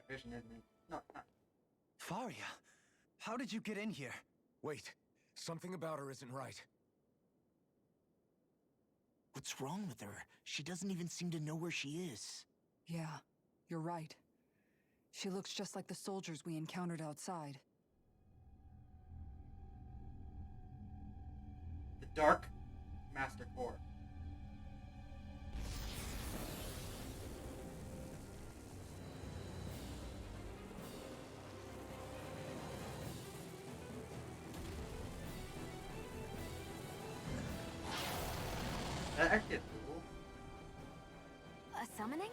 vision, isn't it? No, not. Faria, how did you get in here? Wait, something about her isn't right. What's wrong with her? She doesn't even seem to know where she is. Yeah, you're right. She looks just like the soldiers we encountered outside. The Dark Master Core. That actually is cool. A summoning?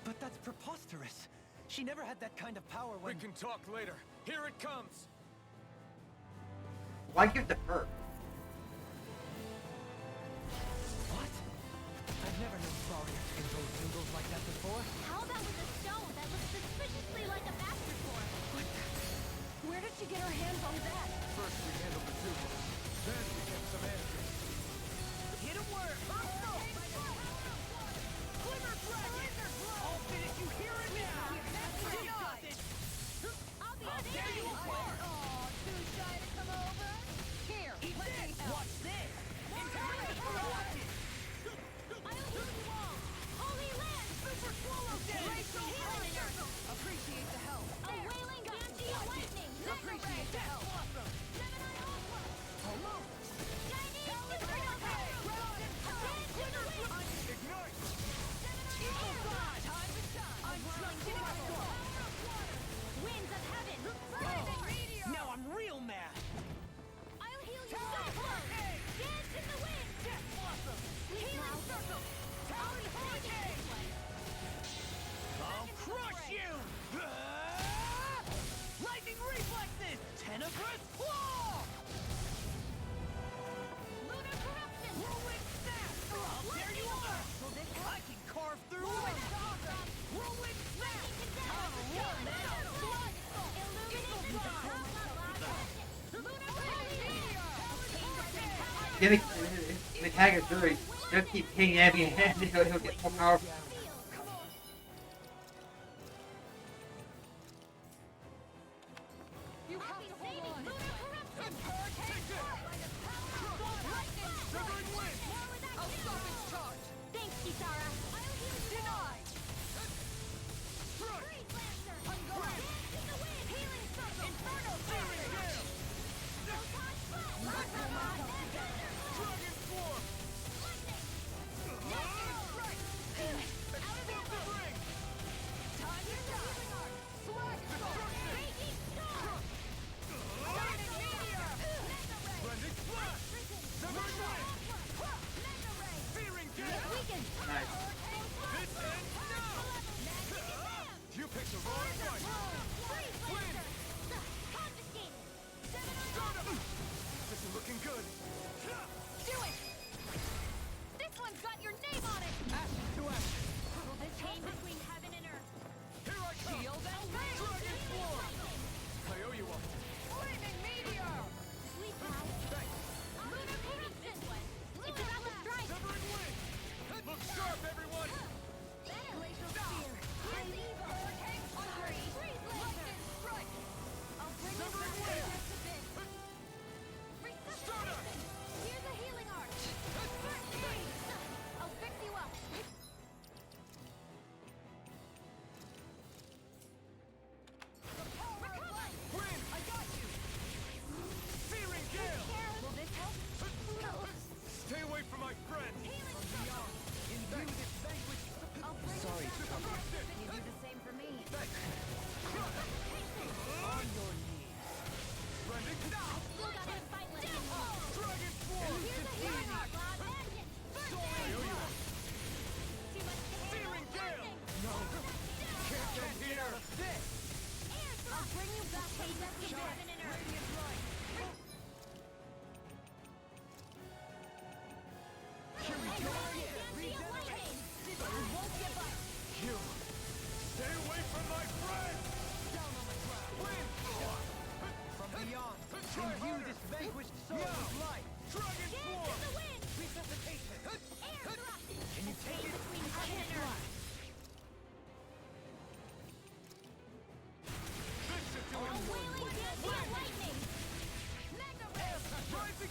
But that's preposterous. She never had that kind of power when... We can talk later. Here it comes! Why give the her? What? I've never known Faria to control symbols like that before. How about with a stone that looks suspiciously like a master core? Where did she get her hands on that? First we handled the Super, then we get some answers. Hit a word! Glimmer Dragon! I'll finish you here and now! I'll dare you apart! Oh, too shy to come over? Here, Eat this! Watch this! I'll heal you all! Holy land! Super Swallow Day! Healing circle! appreciate the help. A wailing Ganji lightning! Appreciate the help. Gemini Aqua! Almost! Chinese Inferno Power! Again to the wind! Ignite! Gemini Aqua! Time to shine. I'm running to the winds of heaven! Lightning meteor! Now I'm real mad! I'll heal you so close! Dance in the wind! Death Blossom! Healing circle! I'll take it this way! I'll crush you! Lightning reflexes! Tenebrous claw! Lunar corruption! Whirlwind snap! I'll tear you apart! I can carve through it! Whirlwind snap! I'm a war now! Yeah, the tag is really. They'll keep hitting Abby in hand until he'll get more powerful. You have to hold on. I'll stop its charge. Thanks, Kisara. I'll heal you. Denied. Freeze Lancer. Unguarded. Dance in the wind. Healing circle. Inferno Fury. Photon Flash. Dragon Swarm! Lightning. Right! Explode the ring! Time to die. Swag Destruction! Raging Storm. Lightning meteor. Blending Splash! Severing Wind! Mega Ray. Fearing Gale! Weaken. Nice. This ends now! You picked the wrong fight! Freeze Lancer. Confiscated. Stardom! This is looking good! Do it. This one's got your name on it. Ashes to ashes! The chain between heaven and earth. Here I come! Shield and ring. Dragon Swarm! I owe you one. Flaming meteor. Sweet now. Thanks! Lunar corruption. It's about to strike. Severing Wind! Look sharp, everyone! Glacial spear. Hurricane Fury. Freeze Lancer. Lightning strike. I'll bring this Severing back Wind! just a bit. Stardust! Here's a healing art. I'll fix you up. Power of light. Wind! I got you.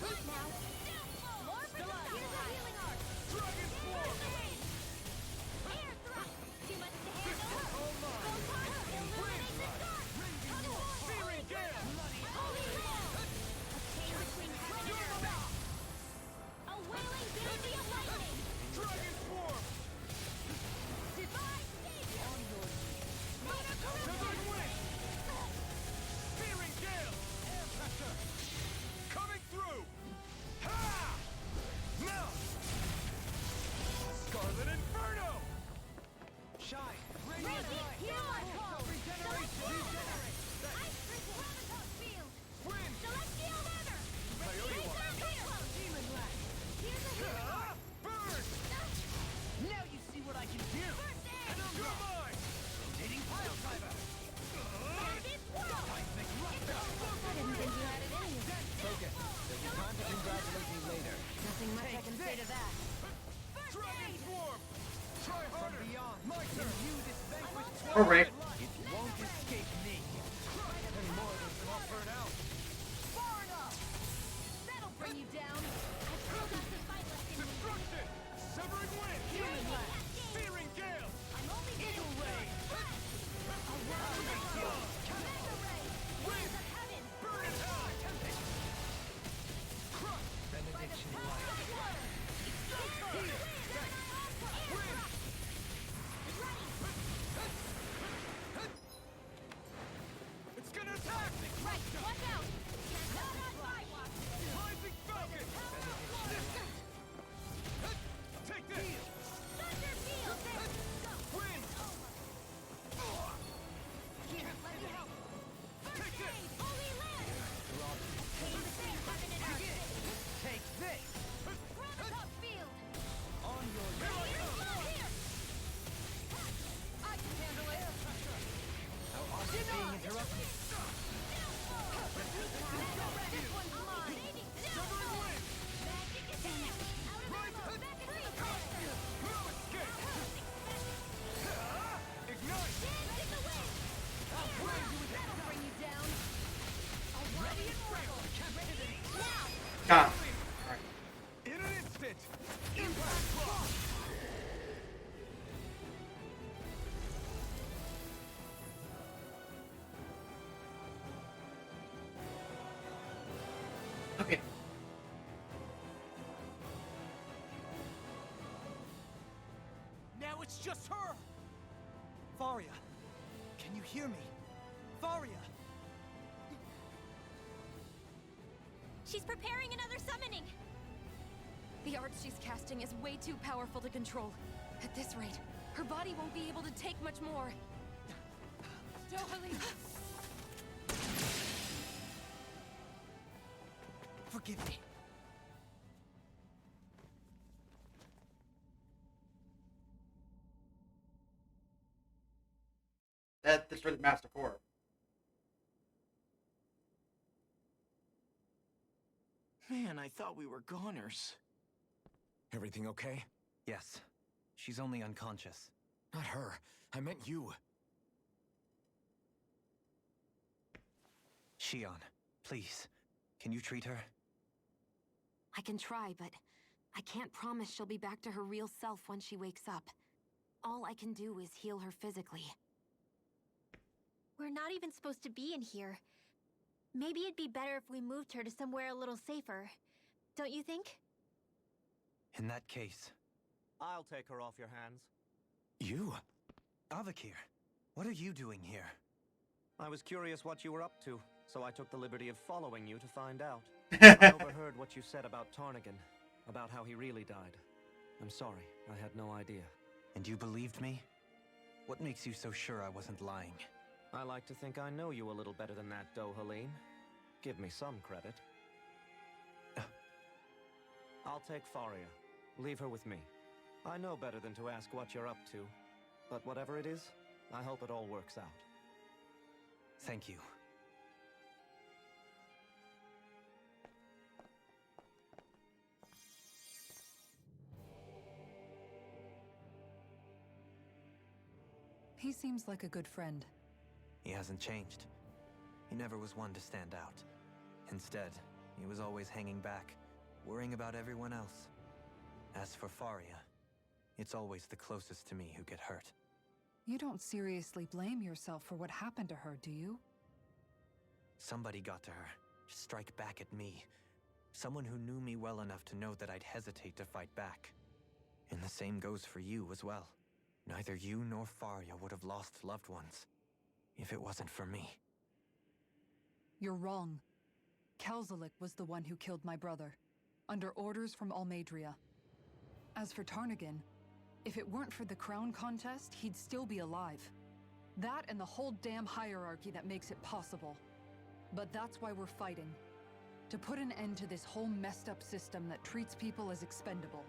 good now. More for the here's a healing art. Dragon Form! Air thrust. Too much to handle. Photon illuminate the dark. Searing Gale! Holy wall. A chain between heaven and earth. A wailing bandy of lightning. Dragon Form! Divine savior. Severing Wind! Searing Gale! Air Pressure! Coming through! Ha! Now! Scarlet Inferno! Shine! Radiant healer call. Regenerate. Ice Chronotop field. Wind! Celestial runner. Coyote One! Demon blast. Here's a healing Ah! art. Burn! Now you see what I can do! First aid. You're mine! Rotating pile driver! Bandit whirl. Seismic I rupture! didn't think you had it in you. Focus. There'll be time to congratulate me later. Nothing much I can say to that. Dragon Form! Try From harder! beyond, My in turn! you this vanquished Or Rick. it won't escape me. Any more of this and I'll burn out! Far enough. That'll bring you down. I've still got some fight left in me. Destruction! Severing Wind! Human blast. Searing Gale! I'm only getting started. A round Mega ray. Winds of heaven. Burn in hell! Crush! Benediction Power light. of water. It's gonna attack! Right, watch out. Not on my watch. Rising Falcon! Take this! Thunder field. Wind! Here, let me help. First aid. Holy land. Chain between heaven and earth. Take this! Chronotop field. On your Here's flow here. I can handle it. Our arc is being interrupted. This one's mine. Severing Wind! Magic attack. Out of ammo. Back into the monster. No escape! Ignite! Dance in the wind. That'll bring you down. A radiant rebel. Now. Got him. Alright. In an instant! Impact Clock! Okay. Now it's just her! Varia, can you hear me? Varia! She's preparing another summoning. The art she's casting is way too powerful to control. At this rate, her body won't be able to take much more. Dohalie! Forgive me. That destroyed the Master Core. Man, I thought we were goners. Everything okay? Yes. She's only unconscious. Not her. I meant you. Shion, please. Can you treat her? I can try, but I can't promise she'll be back to her real self when she wakes up. All I can do is heal her physically. We're not even supposed to be in here. Maybe it'd be better if we moved her to somewhere a little safer. Don't you think? In that case, I'll take her off your hands. You? Avakir, what are you doing here? I was curious what you were up to, so I took the liberty of following you to find out. I overheard what you said about Tarnigan, about how he really died. I'm sorry, I had no idea. And you believed me? What makes you so sure I wasn't lying? I like to think I know you a little better than that, Dohaleen. Give me some credit. I'll take Faria. Leave her with me. I know better than to ask what you're up to. But whatever it is, I hope it all works out. Thank you. He seems like a good friend. He hasn't changed. He never was one to stand out. Instead, he was always hanging back, worrying about everyone else. As for Faria, it's always the closest to me who get hurt. You don't seriously blame yourself for what happened to her, do you? Somebody got to her, to strike back at me. Someone who knew me well enough to know that I'd hesitate to fight back. And the same goes for you as well. Neither you nor Faria would have lost loved ones if it wasn't for me. You're wrong. Kelzelik was the one who killed my brother, under orders from Almadria. As for Tarnagin, if it weren't for the crown contest, he'd still be alive. That and the whole damn hierarchy that makes it possible. But that's why we're fighting. To put an end to this whole messed up system that treats people as expendable.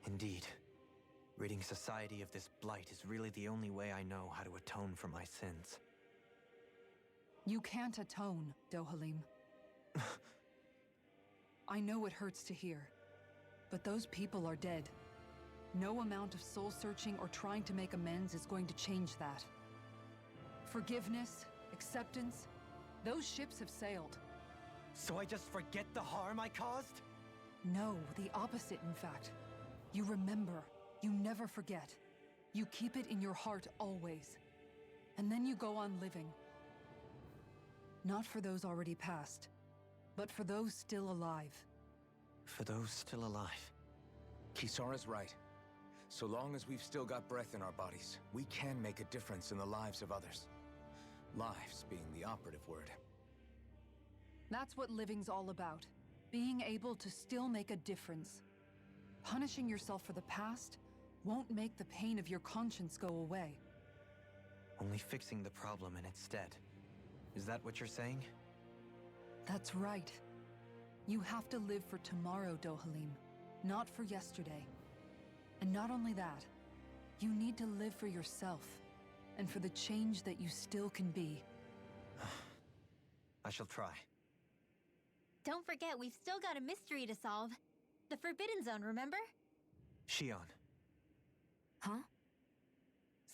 Indeed. Ridding society of this blight is really the only way I know how to atone for my sins. You can't atone, Dohalim. I know it hurts to hear, but those people are dead. No amount of soul-searching or trying to make amends is going to change that. Forgiveness, acceptance, those ships have sailed. So I just forget the harm I caused? No, the opposite, in fact. You remember. You never forget. You keep it in your heart always. And then you go on living. Not for those already passed, but for those still alive. For those still alive. Kisara's right. So long as we've still got breath in our bodies, we can make a difference in the lives of others. Lives being the operative word. That's what living's all about. Being able to still make a difference. Punishing yourself for the past won't make the pain of your conscience go away. Only fixing the problem in its stead. Is that what you're saying? That's right. You have to live for tomorrow, Dohalim, not for yesterday. And not only that, you need to live for yourself, and for the change that you still can be. I shall try. Don't forget, we've still got a mystery to solve. The Forbidden Zone, remember? Shion. Huh?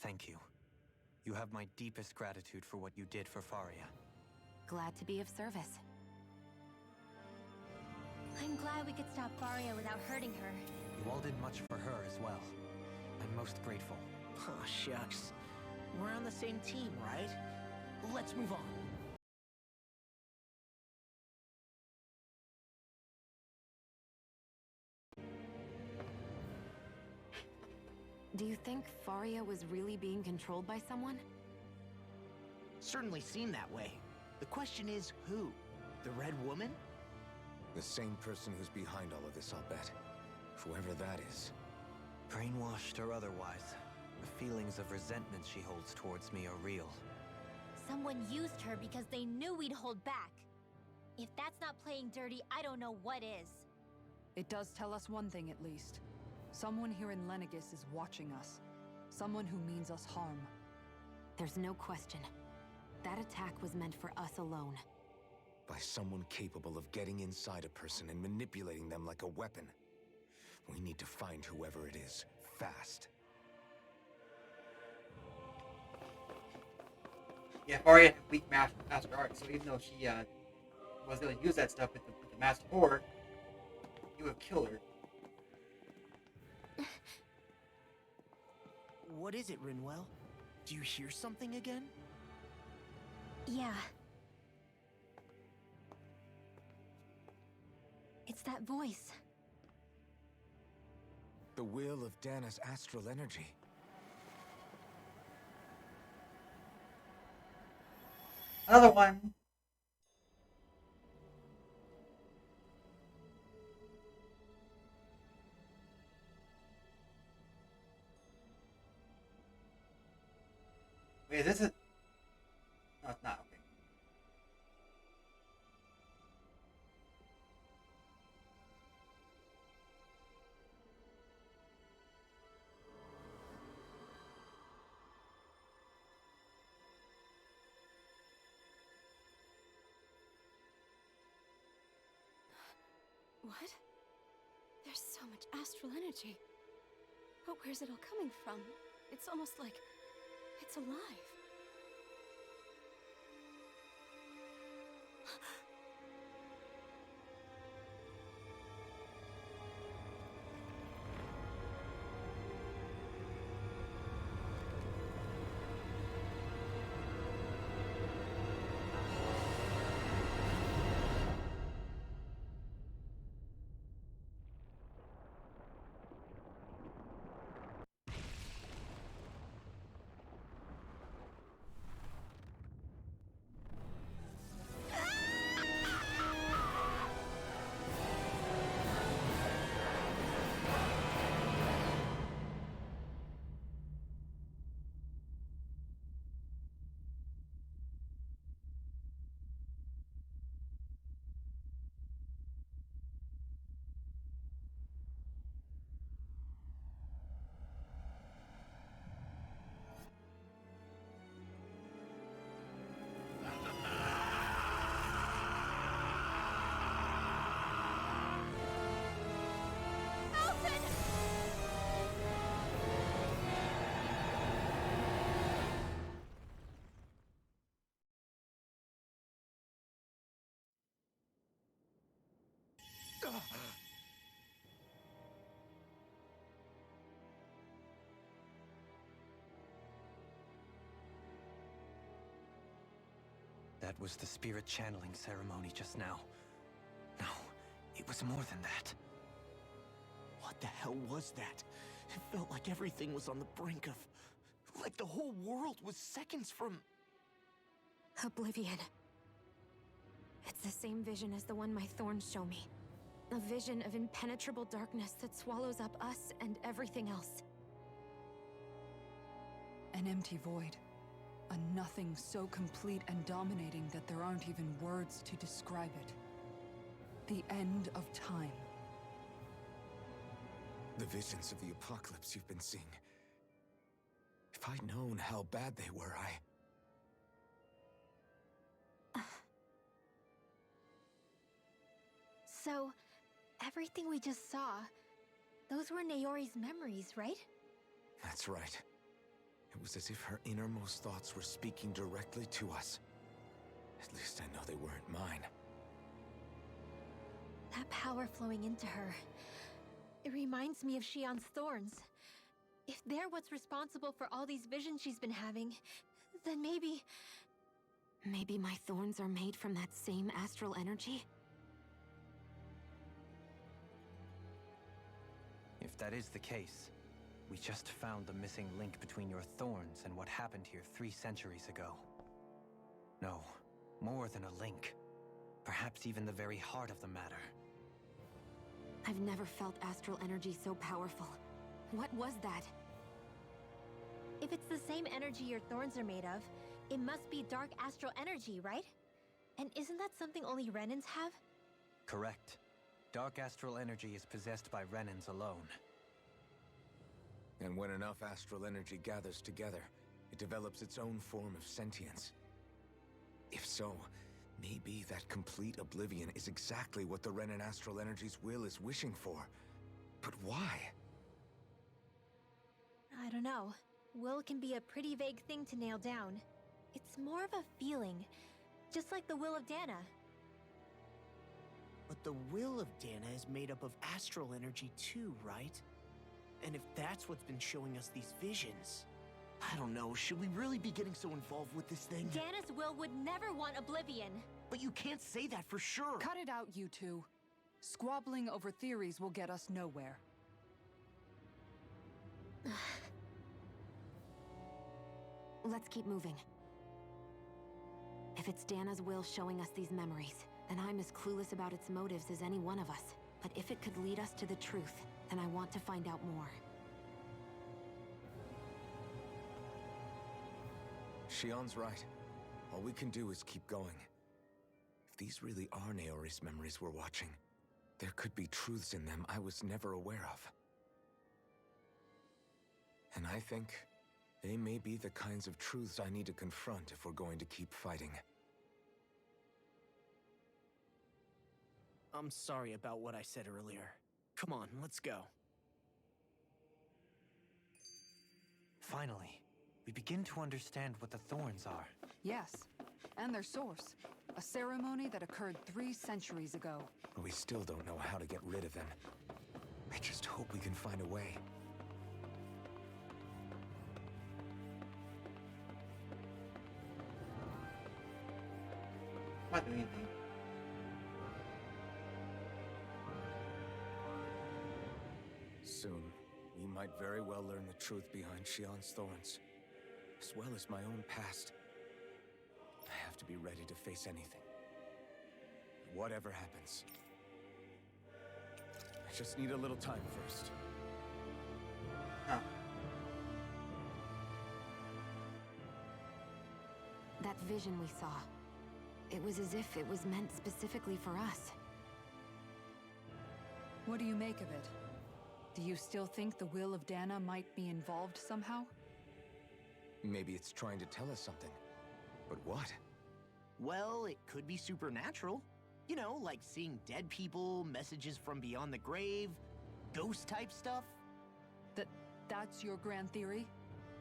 Thank you. You have my deepest gratitude for what you did for Faria. Glad to be of service. I'm glad we could stop Faria without hurting her. You all did much for her as well. I'm most grateful. Oh, shucks. We're on the same team, right? Let's move on. Do you think Faria was really being controlled by someone? Certainly seemed that way. The question is, who? The Red Woman? The same person who's behind all of this, I'll bet. Whoever that is. Brainwashed or otherwise, the feelings of resentment she holds towards me are real. Someone used her because they knew we'd hold back. If that's not playing dirty, I don't know what is. It does tell us one thing at least. Someone here in Lenegis is watching us. Someone who means us harm. There's no question. That attack was meant for us alone. By someone capable of getting inside a person and manipulating them like a weapon. We need to find whoever it is, fast. Yeah, Faria had weak master art, so even though she was able to use that stuff with the Master Horde, you would have killed her. What is it, Rinwell? Do you hear something again? Yeah. It's that voice. The will of Dana's astral energy. Another one. Wait, is this a... No, it's not. Okay. What? There's so much astral energy. But where's it all coming from? It's almost like it's alive. That was the spirit channeling ceremony just now. No, it was more than that. What the hell was that? It felt like everything was on the brink of... like the whole world was seconds from... Oblivion. It's the same vision as the one my thorns show me. A vision of impenetrable darkness that swallows up us and everything else. An empty void. A nothing so complete and dominating that there aren't even words to describe it. The end of time. The visions of the apocalypse you've been seeing. If I'd known how bad they were, So, everything we just saw, those were Naori's memories, right? That's right. It was as if her innermost thoughts were speaking directly to us. At least I know they weren't mine. That power flowing into her, it reminds me of Shion's thorns. If they're what's responsible for all these visions she's been having, then maybe... Maybe my thorns are made from that same astral energy? If that is the case, we just found the missing link between your thorns and what happened here 3 centuries ago. No, more than a link. Perhaps even the very heart of the matter. I've never felt astral energy so powerful. What was that? If it's the same energy your thorns are made of, it must be dark astral energy, right? And isn't that something only Renans have? Correct. Dark astral energy is possessed by Renans alone. And when enough astral energy gathers together, it develops its own form of sentience. If so, maybe that complete oblivion is exactly what the Renan astral energy's will is wishing for. But why? I don't know. Will can be a pretty vague thing to nail down. It's more of a feeling, just like the will of Dana. But the will of Dana is made up of astral energy too, right? And if that's what's been showing us these visions... I don't know, should we really be getting so involved with this thing? Dana's will would never want Oblivion. But you can't say that for sure! Cut it out, you two. Squabbling over theories will get us nowhere. Let's keep moving. If it's Dana's will showing us these memories, then I'm as clueless about its motives as any one of us. But if it could lead us to the truth, then I want to find out more. Shion's right. All we can do is keep going. If these really are Naori's memories we're watching, there could be truths in them I was never aware of. And I think they may be the kinds of truths I need to confront if we're going to keep fighting. I'm sorry about what I said earlier. Come on, let's go. Finally, we begin to understand what the thorns are. Yes, and their source. A ceremony that occurred 3 centuries ago. But we still don't know how to get rid of them. I just hope we can find a way. I'm not doing anything. Soon, we might very well learn the truth behind Shion's thorns, as well as my own past. I have to be ready to face anything. Whatever happens. I just need a little time first. Huh. That vision we saw, it was as if it was meant specifically for us. What do you make of it? Do you still think the will of Dana might be involved somehow? Maybe it's trying to tell us something. But what? Well, it could be supernatural. You know, like seeing dead people, messages from beyond the grave, ghost-type stuff. That's your grand theory?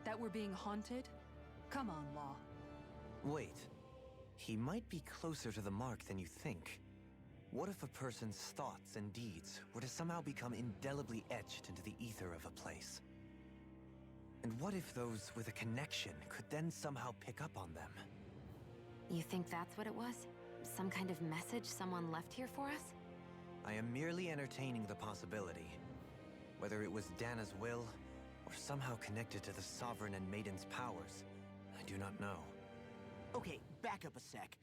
That we're being haunted? Come on, Law. Wait. He might be closer to the mark than you think. What if a person's thoughts and deeds were to somehow become indelibly etched into the ether of a place? And what if those with a connection could then somehow pick up on them? You think that's what it was? Some kind of message someone left here for us? I am merely entertaining the possibility. Whether it was Dana's will, or somehow connected to the Sovereign and Maiden's powers, I do not know. Okay, back up a sec.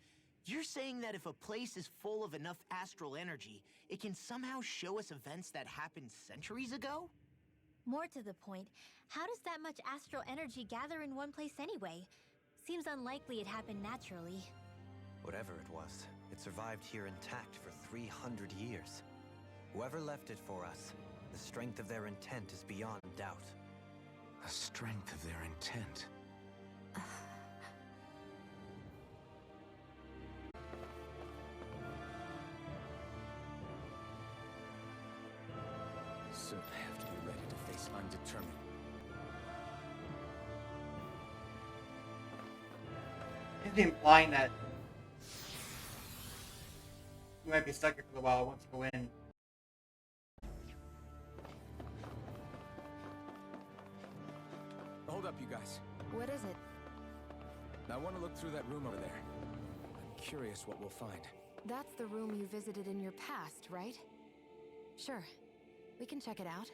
You're saying that if a place is full of enough astral energy, it can somehow show us events that happened centuries ago? More to the point, how does that much astral energy gather in one place anyway? Seems unlikely it happened naturally. Whatever it was, it survived here intact for 300 years. Whoever left it for us, the strength of their intent is beyond doubt. The strength of their intent. So I have to be ready to face undetermined. It's implying that you might be stuck here for a while once you go in. Hold up, you guys. What is it? I want to look through that room over there. I'm curious what we'll find. That's the room you visited in your past, right? Sure. We can check it out.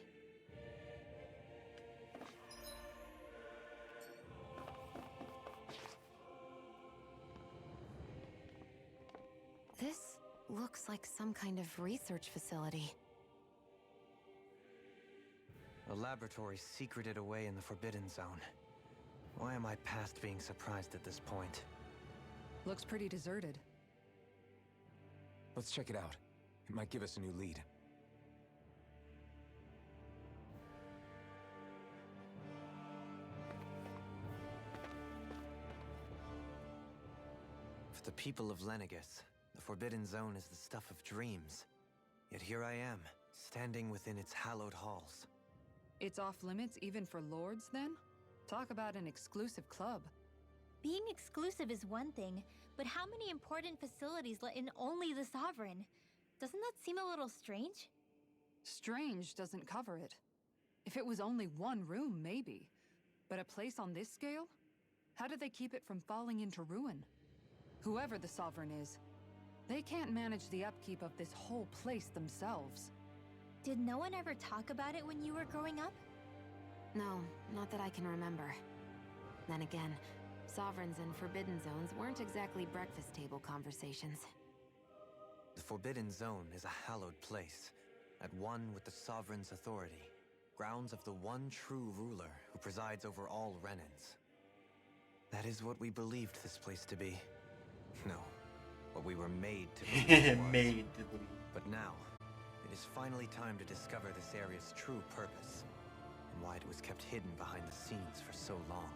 This looks like some kind of research facility. A laboratory secreted away in the Forbidden Zone. Why am I past being surprised at this point? Looks pretty deserted. Let's check it out. It might give us a new lead. For the people of Lenegis, the Forbidden Zone is the stuff of dreams. Yet here I am, standing within its hallowed halls. It's off limits even for lords, then? Talk about an exclusive club. Being exclusive is one thing, but how many important facilities let in only the Sovereign? Doesn't that seem a little strange? Strange doesn't cover it. If it was only one room, maybe. But a place on this scale? How do they keep it from falling into ruin? Whoever the Sovereign is, they can't manage the upkeep of this whole place themselves. Did no one ever talk about it when you were growing up? No, not that I can remember. Then again, Sovereigns and Forbidden Zones weren't exactly breakfast table conversations. The Forbidden Zone is a hallowed place, at one with the Sovereign's authority, grounds of the one true ruler who presides over all Renans. That is what we believed this place to be. No, what we were made to believe it was. Made to believe. But now, it is finally time to discover this area's true purpose, and why it was kept hidden behind the scenes for so long.